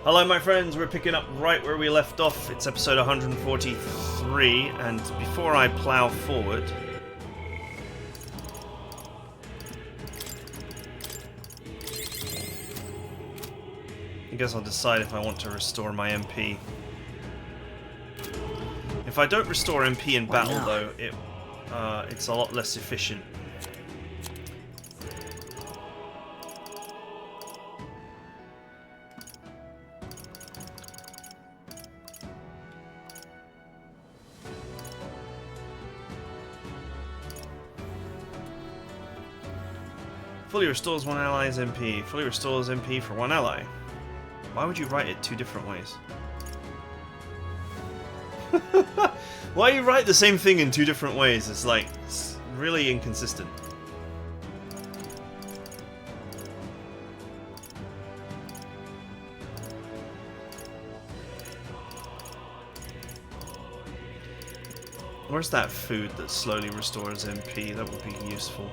Hello my friends, we're picking up right where we left off. It's episode 143, and before I plough forward... I guess I'll decide if I want to restore my MP. If I don't restore MP in battle though, it's a lot less efficient. Fully restores one ally's MP. Fully restores MP for one ally. Why would you write it two different ways? Why you write the same thing in two different ways? It's like, it's really inconsistent. Where's that food that slowly restores MP? That would be useful.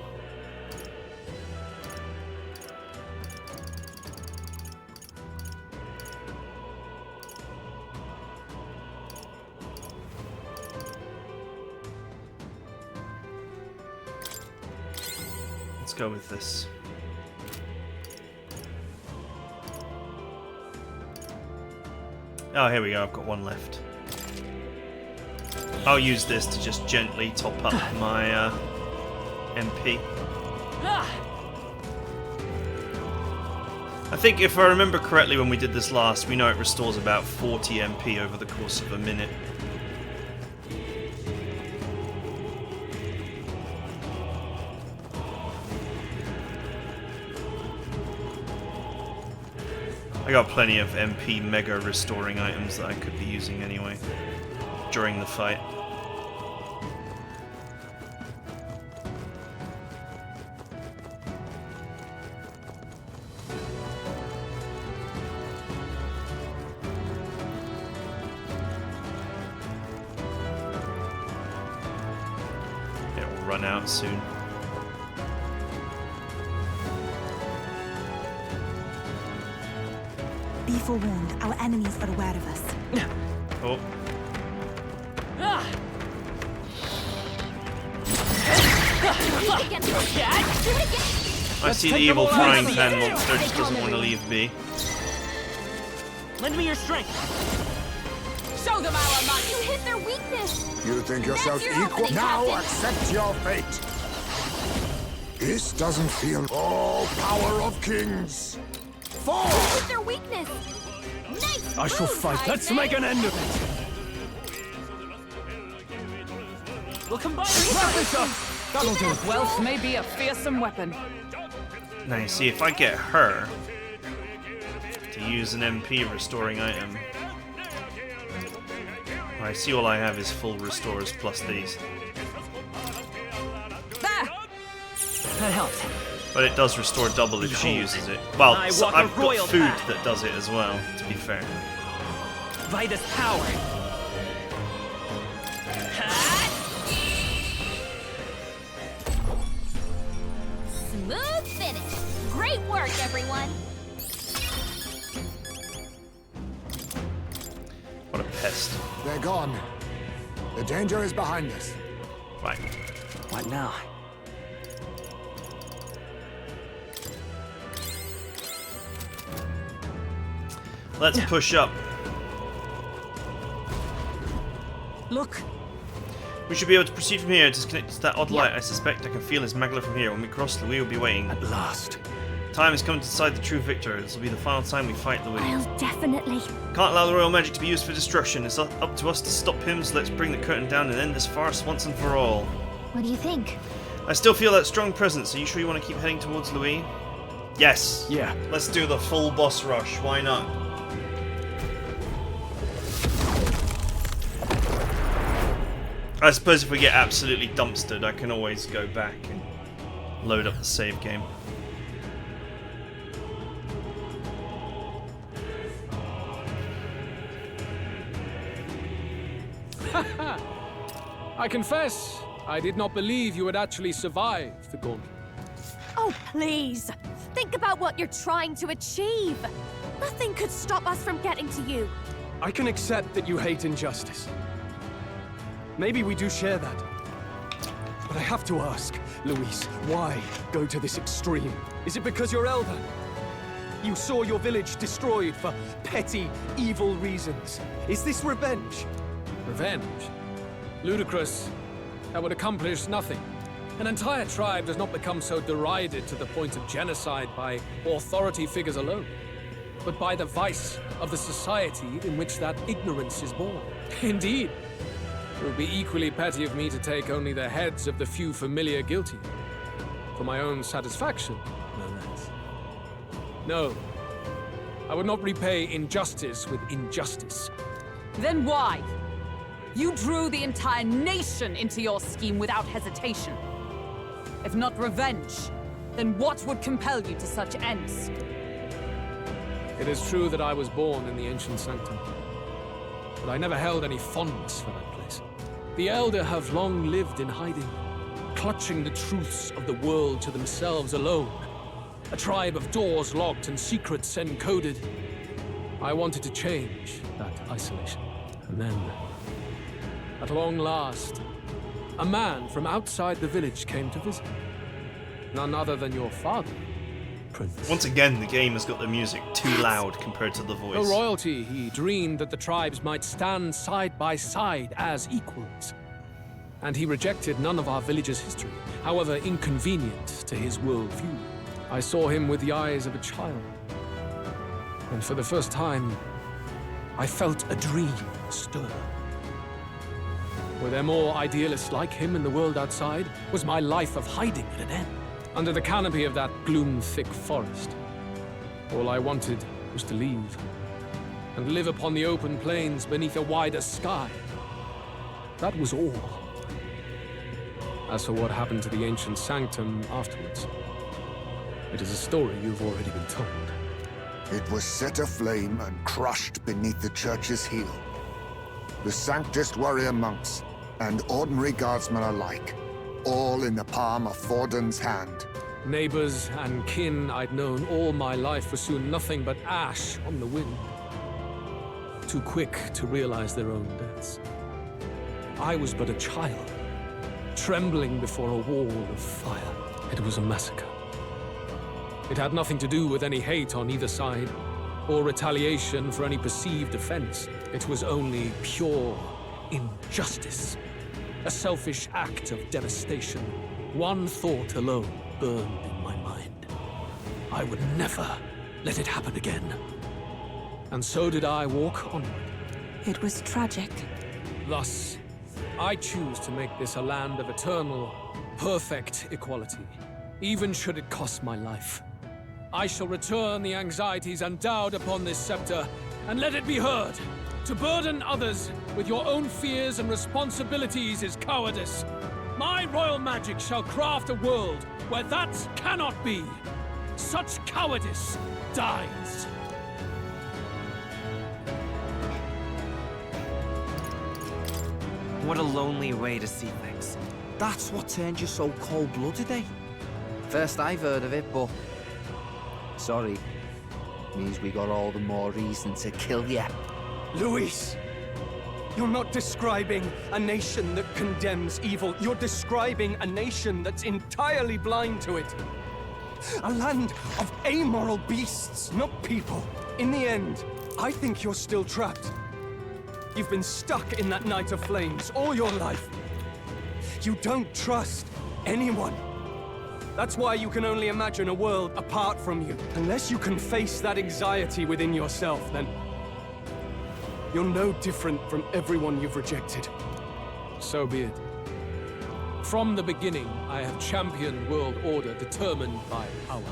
Let's go with this. Oh, here we go. I've got one left. I'll use this to just gently top up my MP. I think if I remember correctly when we did this last, we know it restores about 40 MP over the course of a minute. I got plenty of MP mega restoring items that I could be using anyway during the fight. It will run out soon. Be forewarned, our enemies are aware of us. Oh. I see the evil frying pan monster, just doesn't want to leave me. Lend me your strength. Show them our might. You hit their weakness. You think yourself your equal? opening, Now Captain. accept your fate. This doesn't feel all power of kings. Fall! Hit their weakness. Nice. I shall move, fight. Let's Iron make Man. an end of it. We'll combine. Wrap this up. That'll do. Wealth may be a fearsome weapon. Now you see, if I get her to use an MP restoring item, I see all I have is full restores plus these. There! That helps. But it does restore double if she uses it. Well, I so walk a I've got royal food path. that does it as well, to be fair. By this power. Smooth finish. Great work, everyone. What a pest. They're gone. The danger is behind us. Right. What now? Let's push up. Look! We should be able to proceed from here. Disconnect to that odd light. I suspect I can feel his magler from here. When we cross, Louis will be waiting. At last. Time has come to decide the true victor. This will be the final time we fight Louis. I'll definitely. Can't allow the royal magic to be used for destruction. It's up to us to stop him, so let's bring the curtain down and end this farce once and for all. What do you think? I still feel that strong presence. Are you sure you want to keep heading towards Louis? Yes. Yeah. Let's do the full boss rush. Why not? I suppose if we get absolutely dumpstered, I can always go back and load up the save game. I confess, I did not believe you would actually survive the gauntlet. Oh, please. Think about what you're trying to achieve. Nothing could stop us from getting to you. I can accept that you hate injustice. Maybe we do share that. But I have to ask, Luis, why go to this extreme? Is it because you're elder? You saw your village destroyed for petty, evil reasons. Is this revenge? Revenge? Ludicrous. That would accomplish nothing. An entire tribe does not become so derided to the point of genocide by authority figures alone, but by the vice of the society in which that ignorance is born. Indeed, it would be equally petty of me to take only the heads of the few familiar guilty. For my own satisfaction, no less. No, I would not repay injustice with injustice. Then why? You drew the entire nation into your scheme without hesitation. If not revenge, then what would compel you to such ends? It is true that I was born in the ancient sanctum, but I never held any fondness for that place. The Elder have long lived in hiding, clutching the truths of the world to themselves alone. A tribe of doors locked and secrets encoded. I wanted to change that isolation. And then, at long last, a man from outside the village came to visit. None other than your father, Prince. Once again, the game has got the music too loud compared to the voice. No royalty, he dreamed that the tribes might stand side by side as equals. And he rejected none of our village's history, however inconvenient to his worldview. I saw him with the eyes of a child. And for the first time, I felt a dream stir. Were there more idealists like him in the world outside? Was my life of hiding at an end? Under the canopy of that gloom-thick forest, all I wanted was to leave and live upon the open plains beneath a wider sky. That was all. As for what happened to the ancient sanctum afterwards, it is a story you've already been told. It was set aflame and crushed beneath the church's heel. The Sanctist warrior monks and ordinary guardsmen alike, all in the palm of Forden's hand. Neighbors and kin I'd known all my life were soon nothing but ash on the wind. Too quick to realize their own deaths. I was but a child, trembling before a wall of fire. It was a massacre. It had nothing to do with any hate on either side, or retaliation for any perceived offense. It was only pure injustice. A selfish act of devastation. One thought alone burned in my mind. I would never let it happen again. And so did I walk onward. It was tragic. Thus, I choose to make this a land of eternal, perfect equality, even should it cost my life. I shall return the anxieties endowed upon this scepter, and let it be heard. To burden others with your own fears and responsibilities is cowardice. My royal magic shall craft a world where that cannot be. Such cowardice dies. What a lonely way to see things. That's what turned you so cold-blooded, eh? First I've heard of it, but... Sorry. Means we got all the more reason to kill you. Luis! You're not describing a nation that condemns evil. You're describing a nation that's entirely blind to it. A land of amoral beasts, not people. In the end, I think you're still trapped. You've been stuck in that night of flames all your life. You don't trust anyone. That's why you can only imagine a world apart from you. Unless you can face that anxiety within yourself, then you're no different from everyone you've rejected. So be it. From the beginning, I have championed world order determined by power.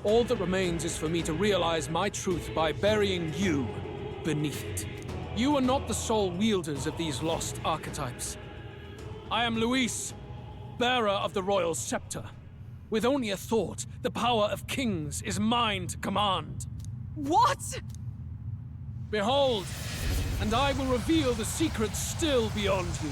All that remains is for me to realize my truth by burying you beneath it. You are not the sole wielders of these lost archetypes. I am Luis, bearer of the royal scepter. With only a thought, the power of kings is mine to command. What? Behold, and I will reveal the secrets still beyond you.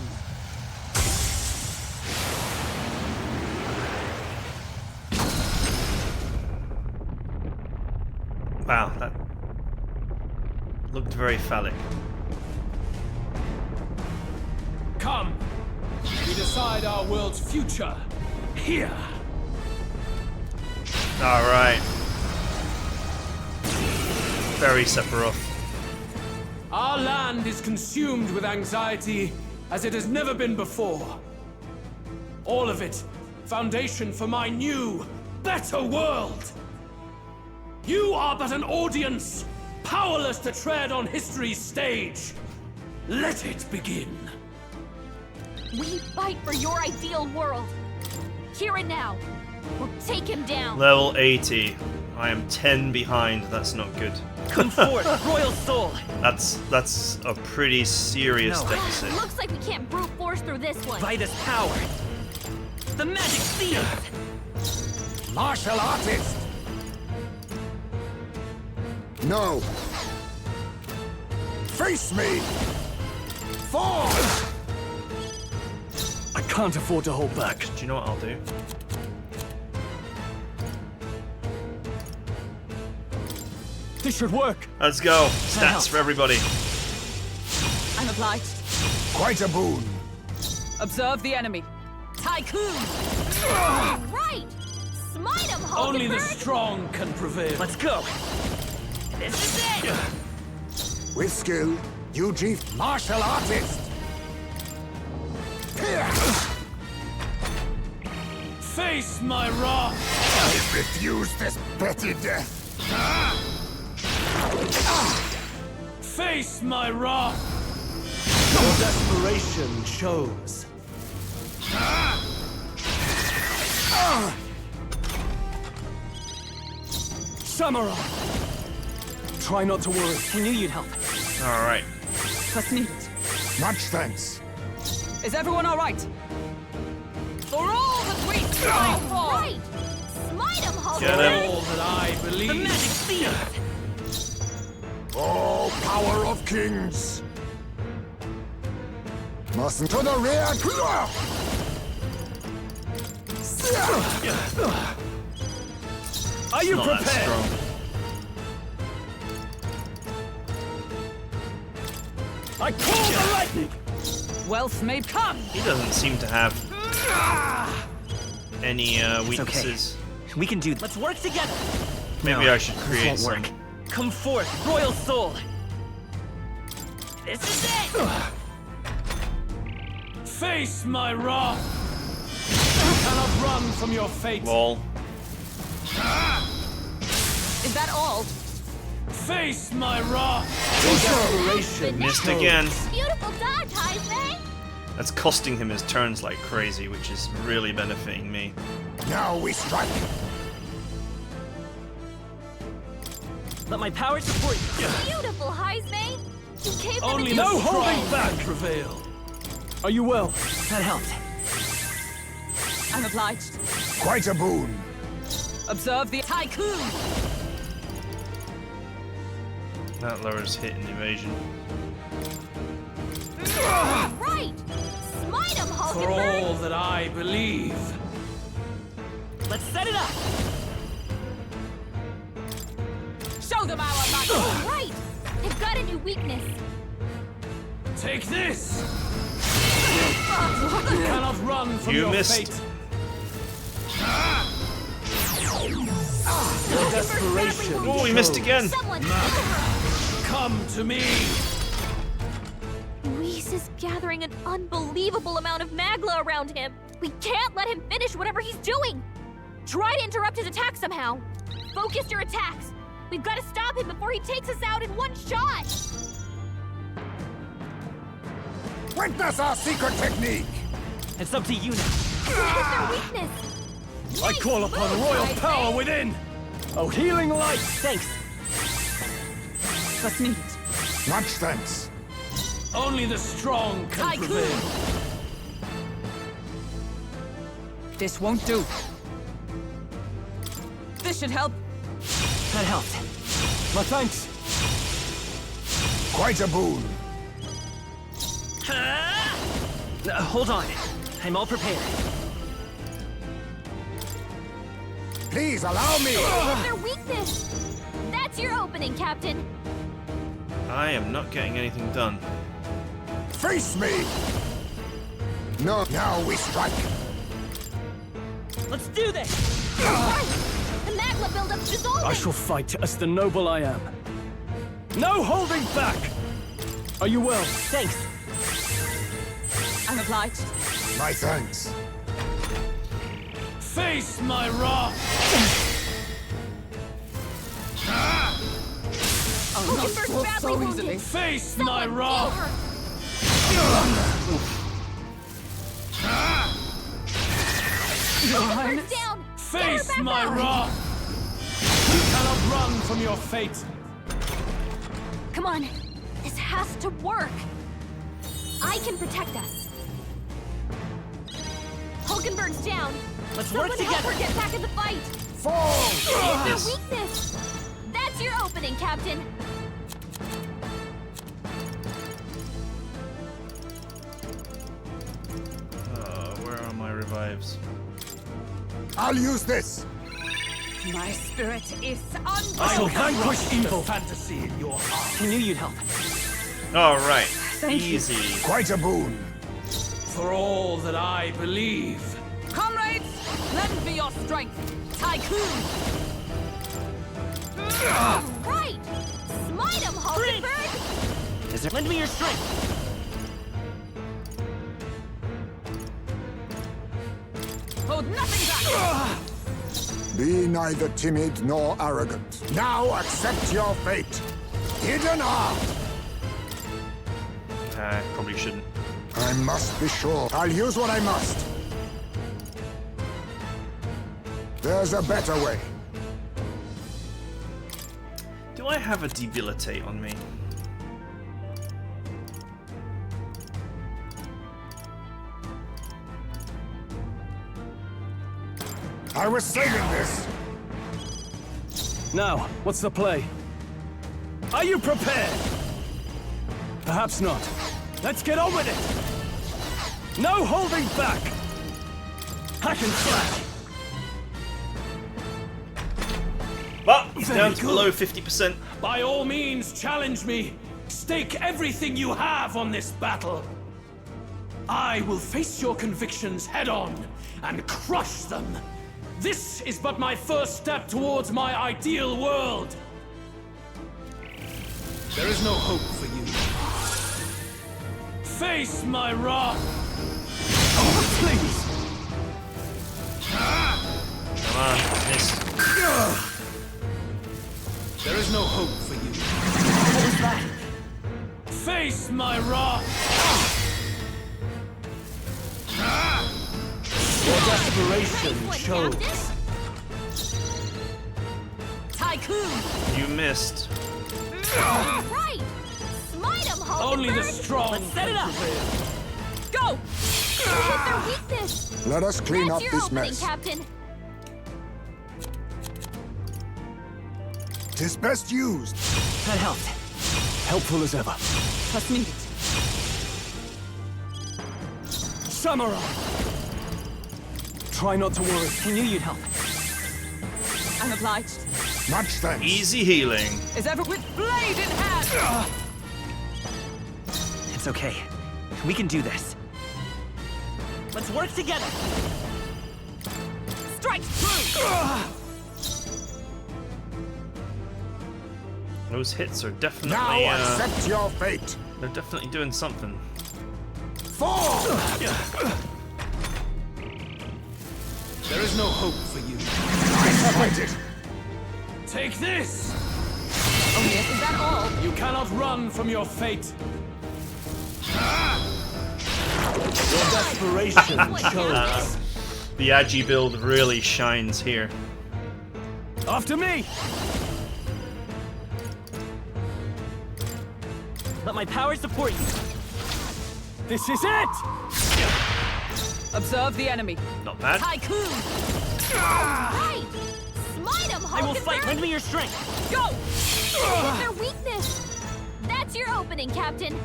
Wow, that Looked very phallic. Come, we decide our world's future here. All right. Very Sephiroth. Our land is consumed with anxiety as it has never been before. All of it, foundation for my new, better world. You are but an audience, powerless to tread on history's stage. Let it begin. We fight for your ideal world. Here and now. We'll take him down. Level 80. I am 10 behind. That's not good. Come forth, royal soul. That's a pretty serious deficit. Looks like we can't brute force through this one. Vitus power. The magic field. Martial artist! No! Face me! Fall! I can't afford to hold back. Do you know what I'll do? This should work. Let's go. Stats for everybody. I'm obliged. Quite a boon. Observe the enemy. Tycoon! Right! Smite him, Only the Hulkenberg! strong can prevail. Let's go. This is it. With skill, UG martial artist! Face my wrath. I refuse this petty death. Face my wrath. Your desperation shows. Samurai! Try not to worry. We knew you'd help. All right. What's needed? Much thanks. Is everyone all right? For all that we strive for! Right! Smite him, Get Hulkenberg! him. All that I The believe. magic field. Oh, power of kings! Mustn't to the rear! Are you Not that prepared? strong. I call the lightning! Wealth may come! He doesn't seem to have any weaknesses. We can do. Let's work together. Maybe No, I should this create won't some. work. Come forth, royal soul. This is it. Face my wrath. You cannot run from your fate. Lol. Is that all? Face my wrath. Your desperation Missed shows. again. Beautiful dodge, Heisman! That's costing him his turns like crazy, which is really benefiting me. Now we strike. Let my power support you. Beautiful, Heisman! You gave them Only a the No good strong holding back. can prevail. Are you well? That helped. I'm obliged. Quite a boon. Observe the Tycoon! That lowers hit and evasion. Right! Smite him, For Hulkenberg! all that I believe. Let's set it up. Show them our might! Right! They've got a new weakness. Take this. You cannot run from You your missed. fate. Your desperation. Oh, he missed again. Someone... Come to me. Luis is gathering an unbelievable amount of magla around him. We can't let him finish whatever he's doing. Try to interrupt his attack somehow. Focus your attacks. We've got to stop him before he takes us out in one shot. Witness our secret technique! It's up to you now. What is their weakness? I call upon royal power within! Oh, healing light! Thanks. What's needed? Much thanks. Only the strong can Tycoon. prevail. This won't do. This should help. That helped. My thanks. Quite a boon. Hold on. I'm all prepared. Please allow me. Their weakness. That's your opening, Captain. I am not getting anything done. Face me! No, now we strike. Let's do this! The magma buildup's dissolving! I shall fight as the noble I am. No holding back! Are you well? Thanks. I'm obliged. My thanks. Face my wrath! Hulkenberg's badly wounded! Face my Someone wrath! heal her! Hulkenberg's down! Get her Face back my up! wrath! You cannot run from your fate. Come on, this has to work. I can protect us. Hulkenberg's down. Let's work Someone help together. her get back in the fight. Fall! Hit their weakness. That's your opening, Captain. Where are my revives? I'll use this. My spirit is I shall vanquish evil. Fantasy in your heart. I knew you'd help. Alright. Thank you. Easy. Quite a boon. For all that I believe. Comrades, lend me your strength. Tycoon! Right. Smite him, Hulkenberg. Lend me your strength. Hold nothing back! Be neither timid nor arrogant. Now accept your fate. Hidden art. I probably shouldn't. I must be sure. I'll use what I must. There's a better way. Do I have a debilitate on me? I was saving this. Now, what's the play? Are you prepared? Perhaps not. Let's get on with it! No holding back! Hack and slash! But he's Very down to good. below 50%. By all means, challenge me! Stake everything you have on this battle! I will face your convictions head-on and crush them! This is but my first step towards my ideal world! There is no hope for you. Face my wrath! Oh, please! Come on, miss. There is no hope for you. What was that? Face my wrath! Your desperation Nice one, shows. Captain. Tycoon! You missed. Right. Smite him, Hulkenberg. Only the strong Let's set it up. prevail. Go! Hit their weakness. Let us clean That's up your this opening, mess. Captain. Tis best used. That helped. Helpful as ever. Trust me. Samurai! Try not to worry. I knew you'd help. I'm obliged. Much thanks. Easy healing. Is ever with blade in hand! It's okay. We can do this. Let's work together. Strike true! Those hits are definitely Now accept your fate. they're definitely doing something. Fall! There is no hope for you. I fight it. Take this! Oh yes, is that all? You cannot run from your fate. Your desperation Nice one, shows. Captain. The Agi build really shines here. After me! Let my power support you. This is it! Observe the enemy. Not bad. Tycoon! Right. Smite him, Hulkenberg. I will fight. Lend me your strength. Go! Hit their weakness. That's your opening, Captain.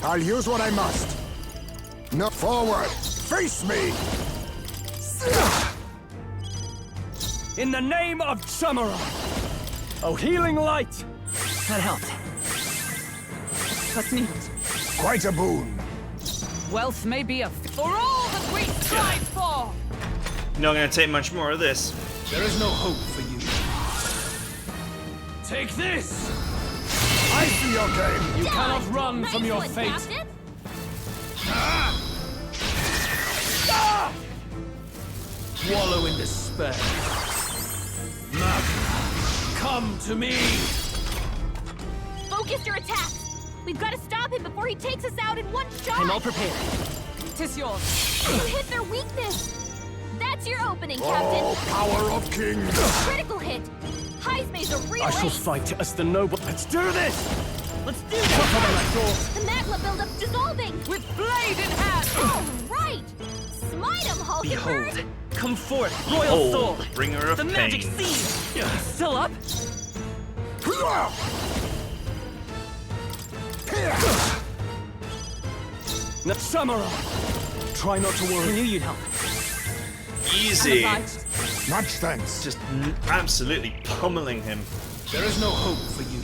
I'll use what I must. No, forward. Face me. In the name of Samurai! Oh, healing light! That helped. What's needed? Quite a boon. Wealth may be for all that we strive for! Not gonna take much more of this. There is no hope for you. Take this! I see your game. You cannot run from your fate. Captain. Wallow in despair. Magna, come to me! Focus your attacks. We've got to stop him before he takes us out in one shot. I'm all prepared. Tis yours. You hit their weakness. That's your opening, Captain. Oh, power of kings. Critical hit. Heismay's a real I shall ace. fight as the noble. Let's do this! Let's do this! The magma buildup's dissolving. With blade in hand! All right. Smite him, Hulkenberg. Behold, come forth, royal soul! Oh, bringer of The magic pain. seed! Still up? Samurai! Try not to I worry. knew you'd help. Easy. Much thanks. Just absolutely pummeling him. There is no hope for you.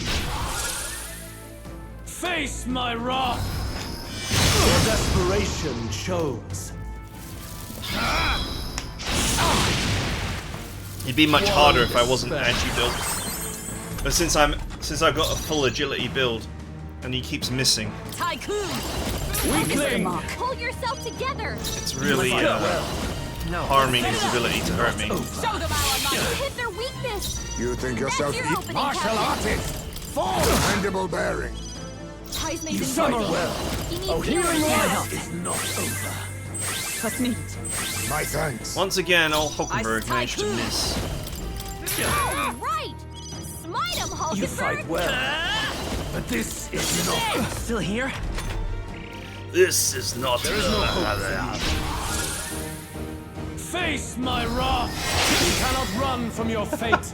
Face my wrath! Your desperation shows. It'd be much harder if I wasn't anti-built. But since I've got a full agility build, and he keeps missing, Tycoon! Weakling! Pull yourself together. it's really No. harming his ability to hurt me. Show them our might! You hit their weakness. You think That's yourself your opening, martial Captain. artist. Fall. Dependable bearing. Heismay's in Samurai. trouble. You need healing healing light now. is not over. What's needed? My thanks. Once again, old Hulkenberg I managed to tycoon. miss. All right. Smite him, Hulkenberg. You fight well, but this is not. Still here? This is not. There is no hope Face my wrath! You cannot run from your fate.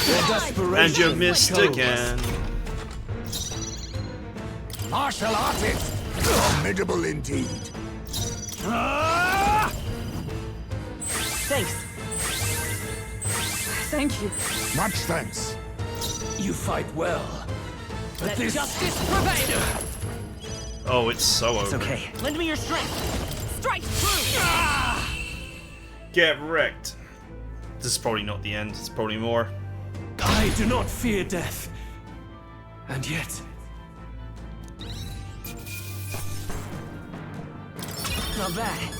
Your desperation And you missed shows. again. Martial artist. Formidable indeed. Thanks. Thank you. Much thanks. You fight well, but Let this. justice prevail! Oh, it's so It's over. okay. Lend me your strength. Strike true! Get wrecked. This is probably not the end. It's probably more. I do not fear death, and yet. Not bad.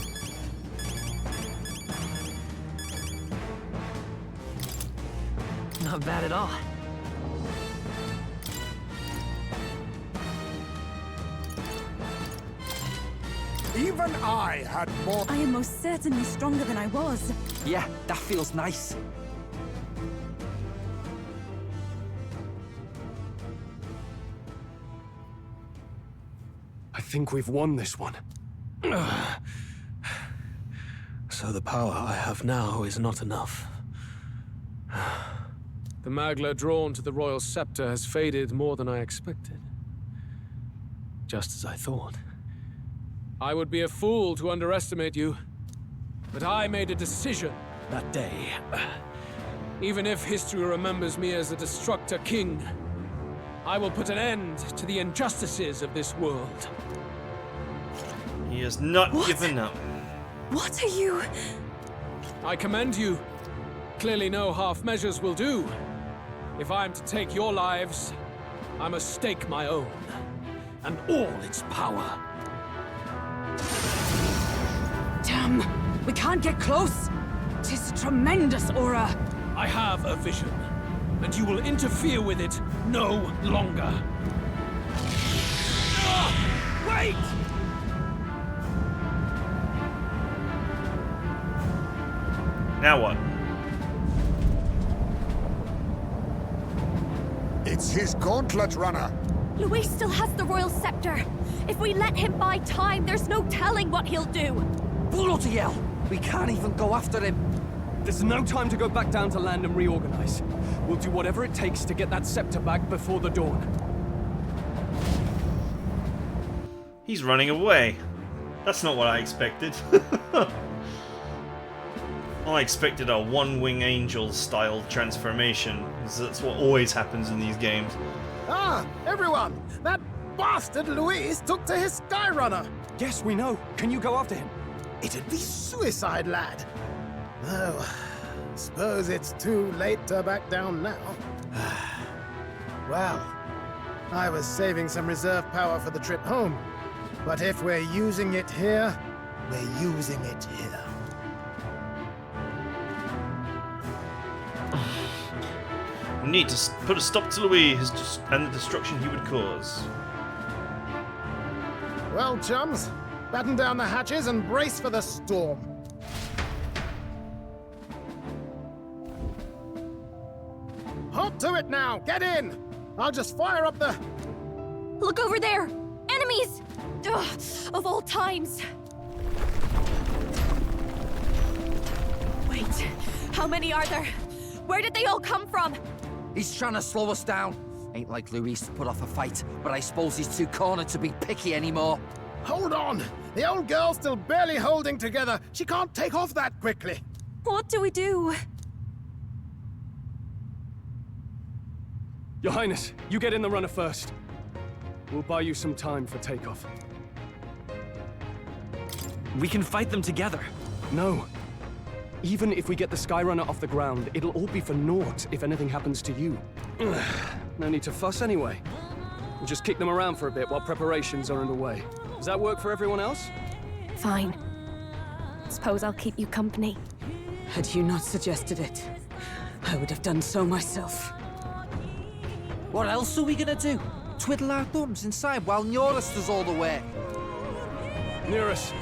Not bad at all. Even I had more. I am most certainly stronger than I was. Yeah, that feels nice. I think we've won this one. So the power I have now is not enough. The Magla drawn to the royal scepter has faded more than I expected. Just as I thought. I would be a fool to underestimate you, but I made a decision that day. Even if history remembers me as the Destructor King, I will put an end to the injustices of this world. He has not What? given up. What are you? I commend you. Clearly no half measures will do. If I'm to take your lives, I must stake my own, and all its power. Damn! We can't get close! 'Tis a tremendous aura! I have a vision, and you will interfere with it no longer. Wait! Now what? It's his gauntlet runner. Luis still has the royal scepter. If we let him buy time, there's no telling what he'll do. Bloody hell! We can't even go after him. There's no time to go back down to land and reorganize. We'll do whatever it takes to get that scepter back before the dawn. He's running away. That's not what I expected. I expected a one-wing angel style transformation, 'cause that's what always happens in these games. Ah, everyone! That bastard Luis took to his Skyrunner! Yes, we know. Can you go after him? It'd be suicide, lad. Oh, suppose it's too late to back down now. Well, I was saving some reserve power for the trip home. But if we're using it here, we're using it here. We need to put a stop to Louis and the destruction he would cause. Well, chums, batten down the hatches and brace for the storm. Hop to it now! Get in! I'll just fire up the... Look over there! Enemies! Ugh, of all times! Wait, how many are there? Where did they all come from? He's trying to slow us down. Ain't like Luis to put off a fight, but I suppose he's too cornered to be picky anymore. Hold on! The old girl's still barely holding together. She can't take off that quickly. What do we do? Your Highness, you get in the runner first. We'll buy you some time for takeoff. We can fight them together. No. Even if we get the Skyrunner off the ground, it'll all be for naught if anything happens to you. No need to fuss anyway. We'll just kick them around for a bit while preparations are underway. Does that work for everyone else? Fine. Suppose I'll keep you company. Had you not suggested it, I would have done so myself. What else are we gonna do? Twiddle our thumbs inside while Norris does all the work. Nearest,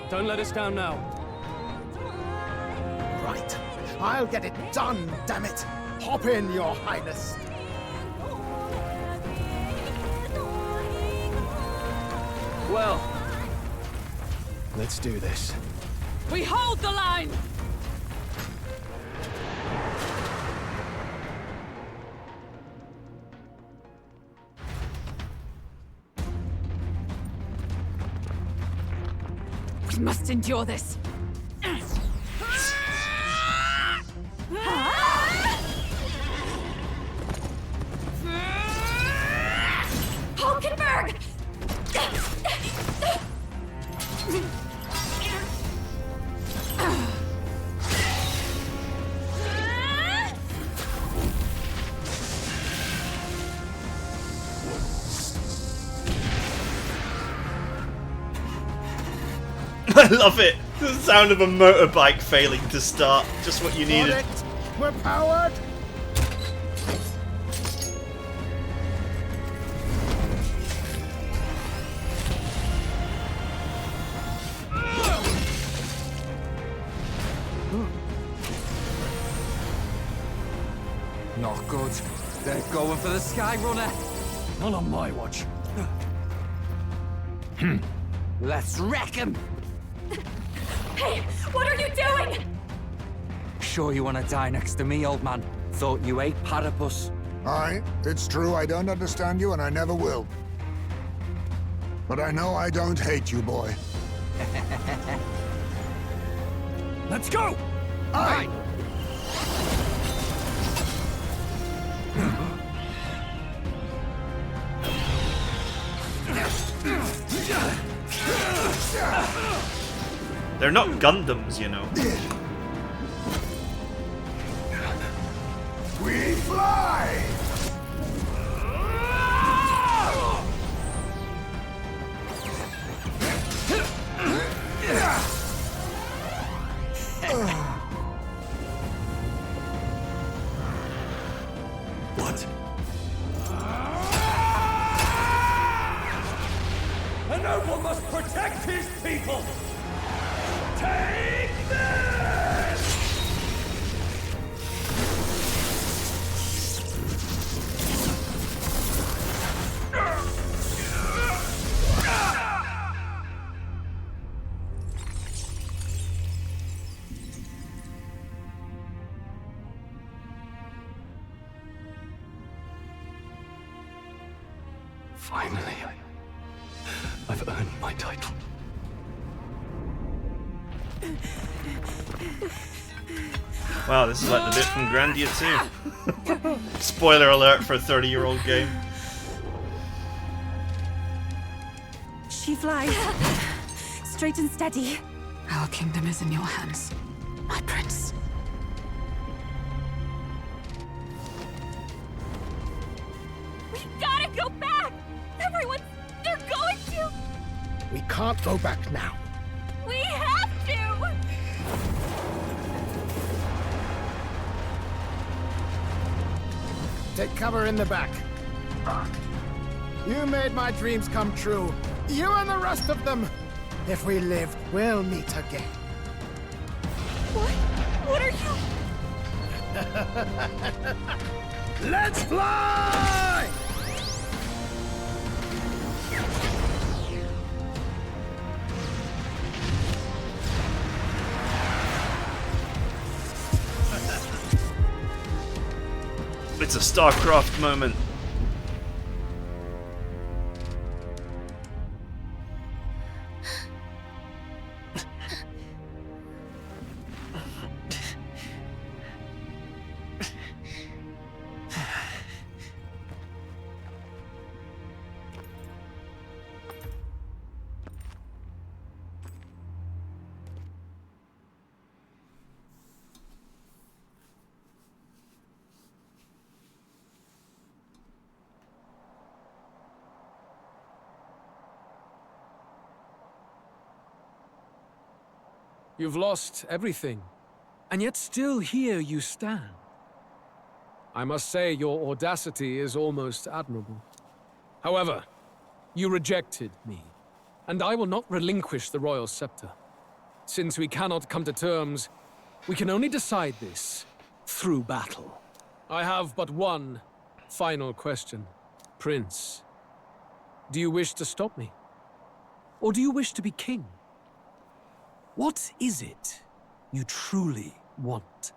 don't let us down now. Right. I'll get it done, damn it! Hop in, Your Highness! Well, let's do this. We hold the line! We must endure this. Hulkenberg! I love it! The sound of a motorbike failing to start. Just what you needed. Got it. We're powered! Not good. They're going for the Skyrunner. Not on my watch. Let's wreck him! Hey, what are you doing? Sure you want to die next to me, old man? Thought you ate platypus. Aye, it's true I don't understand you and I never will. But I know I don't hate you, boy. Let's go! Aye! They're not Gundams, you know. We fly! What? A noble must protect his people! Take this! Finally, I've earned my title. Wow, this is like the bit from Grandia 2. Spoiler alert for a 30-year-old game. She flies. Straight and steady. Our kingdom is in your hands, my prince. We gotta go back! They're going to! We can't go back now. We have to! Take cover in the back. You made my dreams come true. You and the rest of them. If we live, we'll meet again. What are you? Let's fly! It's a StarCraft moment. You've lost everything, and yet still here you stand. I must say your audacity is almost admirable. However, you rejected me, and I will not relinquish the royal scepter. Since we cannot come to terms, we can only decide this through battle. I have but one final question. Prince, do you wish to stop me? Or do you wish to be king? What is it you truly want?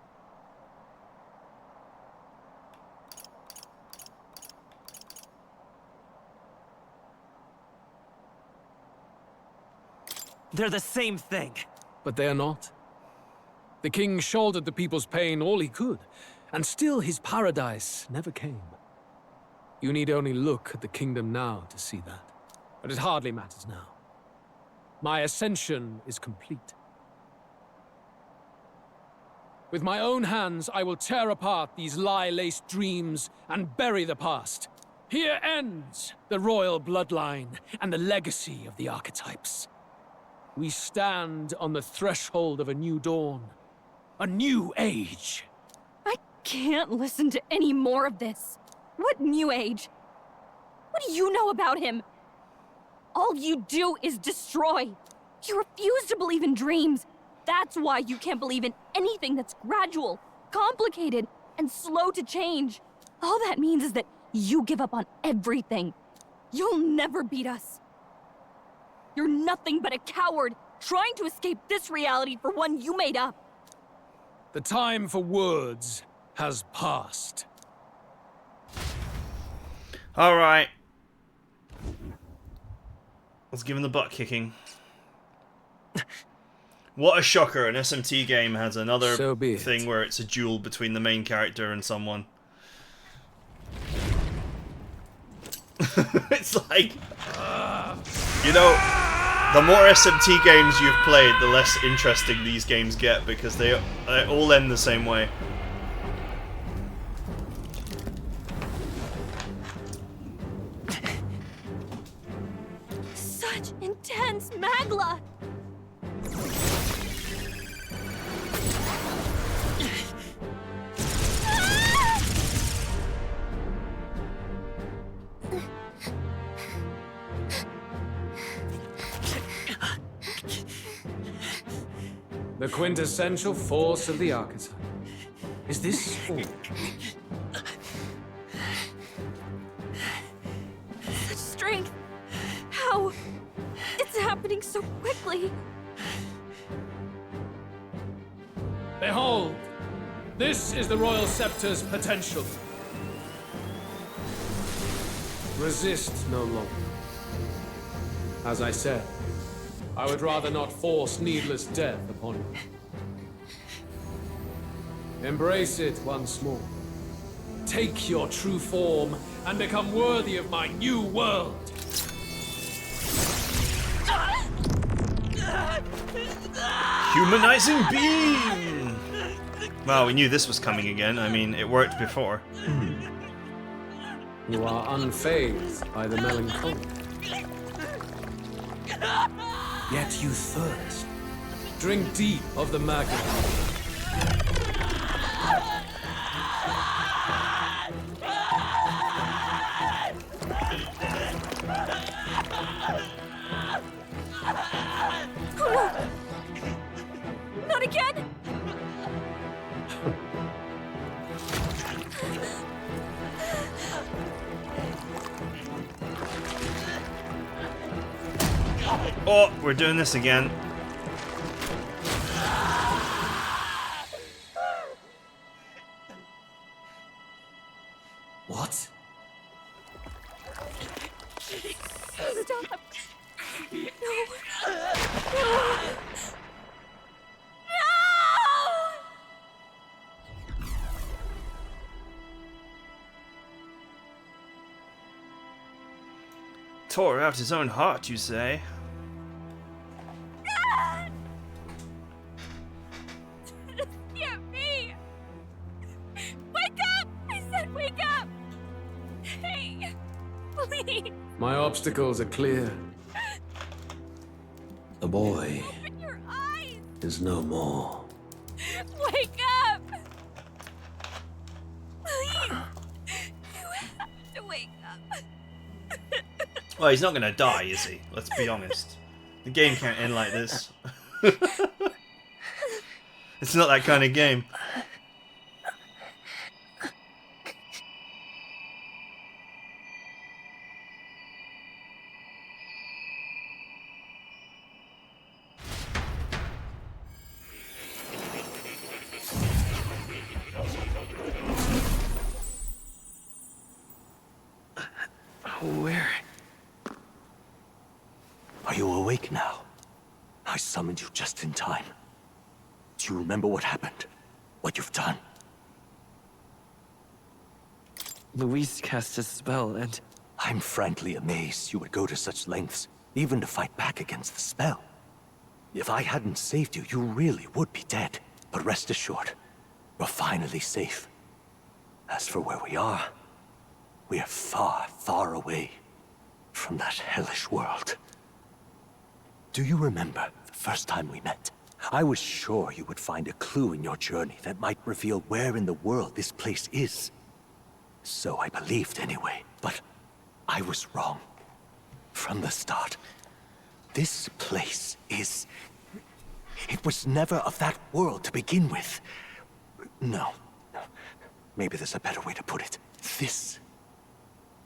They're the same thing. But they are not. The king shouldered the people's pain all he could, and still his paradise never came. You need only look at the kingdom now to see that. But it hardly matters now. My ascension is complete. With my own hands, I will tear apart these lie-laced dreams and bury the past. Here ends the royal bloodline and the legacy of the archetypes. We stand on the threshold of a new dawn, a new age. I can't listen to any more of this. What new age? What do you know about him? All you do is destroy. You refuse to believe in dreams. That's why you can't believe in anything that's gradual, complicated, and slow to change. All that means is that you give up on everything. You'll never beat us. You're nothing but a coward, trying to escape this reality for one you made up. The time for words has passed. All right. Let's give him the butt kicking. What a shocker, an SMT game has another thing where it's a duel between the main character and someone. It's like, you know, the more SMT games you've played, the less interesting these games get because they all end the same way. Such intense magla! The quintessential force of the archetype. Is this all? Such strength! How? It's happening so quickly! Behold! This is the Royal Scepter's potential. Resist no longer. As I said, I would rather not force needless death upon you. Embrace it once more. Take your true form and become worthy of my new world. Humanizing beam! Well, we knew this was coming again. I mean, it worked before. You are unfazed by the melancholy. Yet you thirst. Drink deep of the magma. Not again! Oh, we're doing this again. What? Stop! No! No! Tore out his own heart, you say? Get me! Wake up! I said wake up! Hey! Please! My obstacles are clear. The boy Open your eyes! is no more. Wake up! Please! You have to wake up. Well, he's not gonna die, is he? Let's be honest. The game can't end like this. It's not that kind of game. Where? Are you awake now? I summoned you just in time. Do you remember what happened? What you've done? Luis cast a spell and... I'm frankly amazed you would go to such lengths, even to fight back against the spell. If I hadn't saved you, you really would be dead. But rest assured, we're finally safe. As for where we are far, far away from that hellish world. Do you remember the first time we met? I was sure you would find a clue in your journey that might reveal where in the world this place is. So I believed anyway, but I was wrong. From the start. This place is... It was never of that world to begin with. No. Maybe there's a better way to put it. This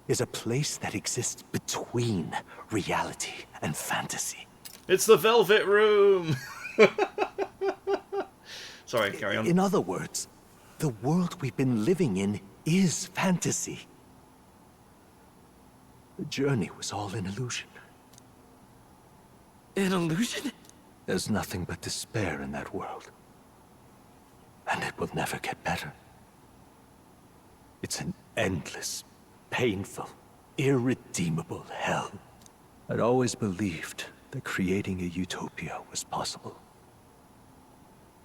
is a place that exists between reality and fantasy. It's the Velvet Room! Sorry, carry on. In other words, the world we've been living in is fantasy. The journey was all an illusion. An illusion? There's nothing but despair in that world. And it will never get better. It's an endless, painful, irredeemable hell. I'd always believed that creating a utopia was possible.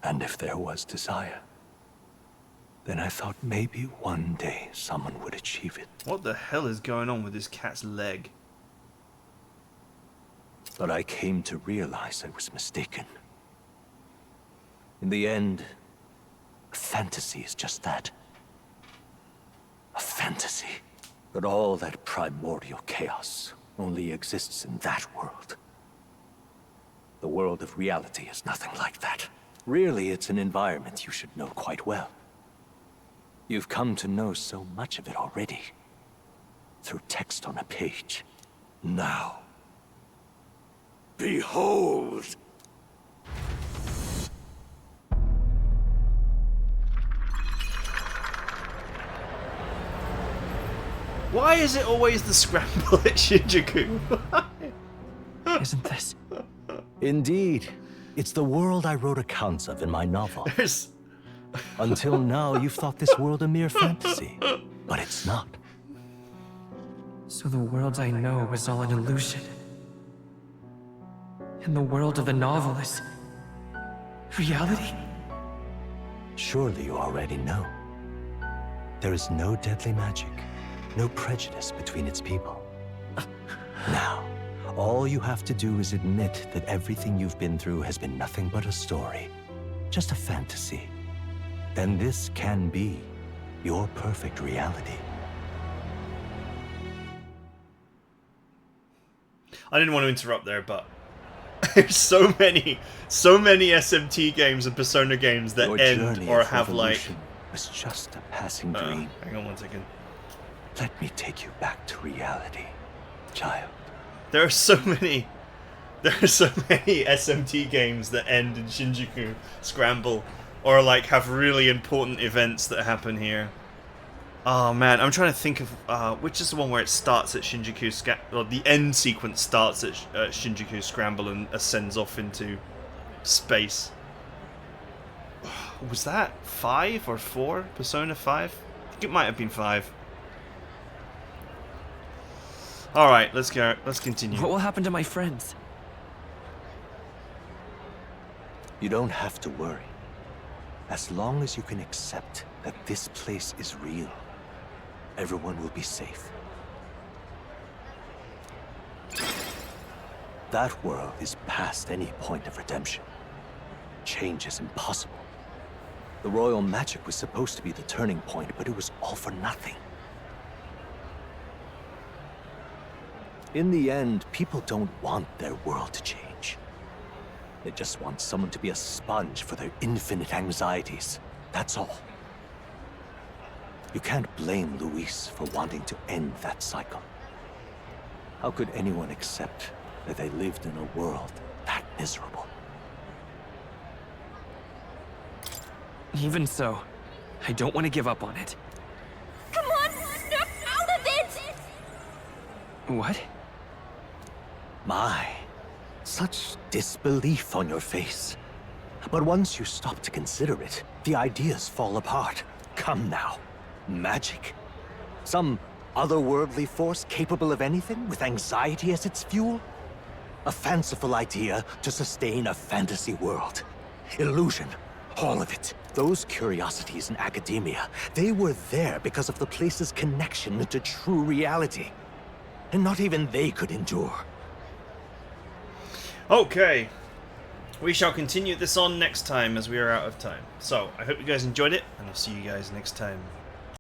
And if there was desire, then I thought maybe one day someone would achieve it. What the hell is going on with this cat's leg? But I came to realize I was mistaken. In the end, fantasy is just that. A fantasy. But all that primordial chaos only exists in that world. The world of reality is nothing like that. Really, it's an environment you should know quite well. You've come to know so much of it already. Through text on a page. Now, behold! Why is it always the scramble at Shinjuku? Isn't this? Indeed. It's the world I wrote accounts of in my novel. Until now, you've thought this world a mere fantasy. But it's not. So the world I know is all an illusion. And the world of the novel is reality? Surely you already know. There is no deadly magic, no prejudice between its people. Now, all you have to do is admit that everything you've been through has been nothing but a story, just a fantasy. Then this can be your perfect reality. I didn't want to interrupt there, but there's so many SMT games and Persona games that Your end journey or of have like. revolution was just a passing dream. Hang on one second. Let me take you back to reality, child. There are so many SMT games that end in Shinjuku Scramble, or like have really important events that happen here. Oh man, I'm trying to think of which is the one where it starts at Shinjuku or the end sequence starts at Shinjuku Scramble and ascends off into space. Was that 5 or 4? Persona 5? I think it might have been 5. All right, let's go. Let's continue. What will happen to my friends? You don't have to worry. As long as you can accept that this place is real, everyone will be safe. That world is past any point of redemption. Change is impossible. The royal magic was supposed to be the turning point, but it was all for nothing. In the end, people don't want their world to change. They just want someone to be a sponge for their infinite anxieties. That's all. You can't blame Luis for wanting to end that cycle. How could anyone accept that they lived in a world that miserable? Even so, I don't want to give up on it. Come on, snap out of it! What? My, such disbelief on your face. But once you stop to consider it, the ideas fall apart. Come now. Magic? Some otherworldly force capable of anything, with anxiety as its fuel? A fanciful idea to sustain a fantasy world. Illusion. All of it. Those curiosities in academia, they were there because of the place's connection to true reality. And not even they could endure. Okay. We shall continue this on next time as we are out of time. So, I hope you guys enjoyed it, and I'll see you guys next time.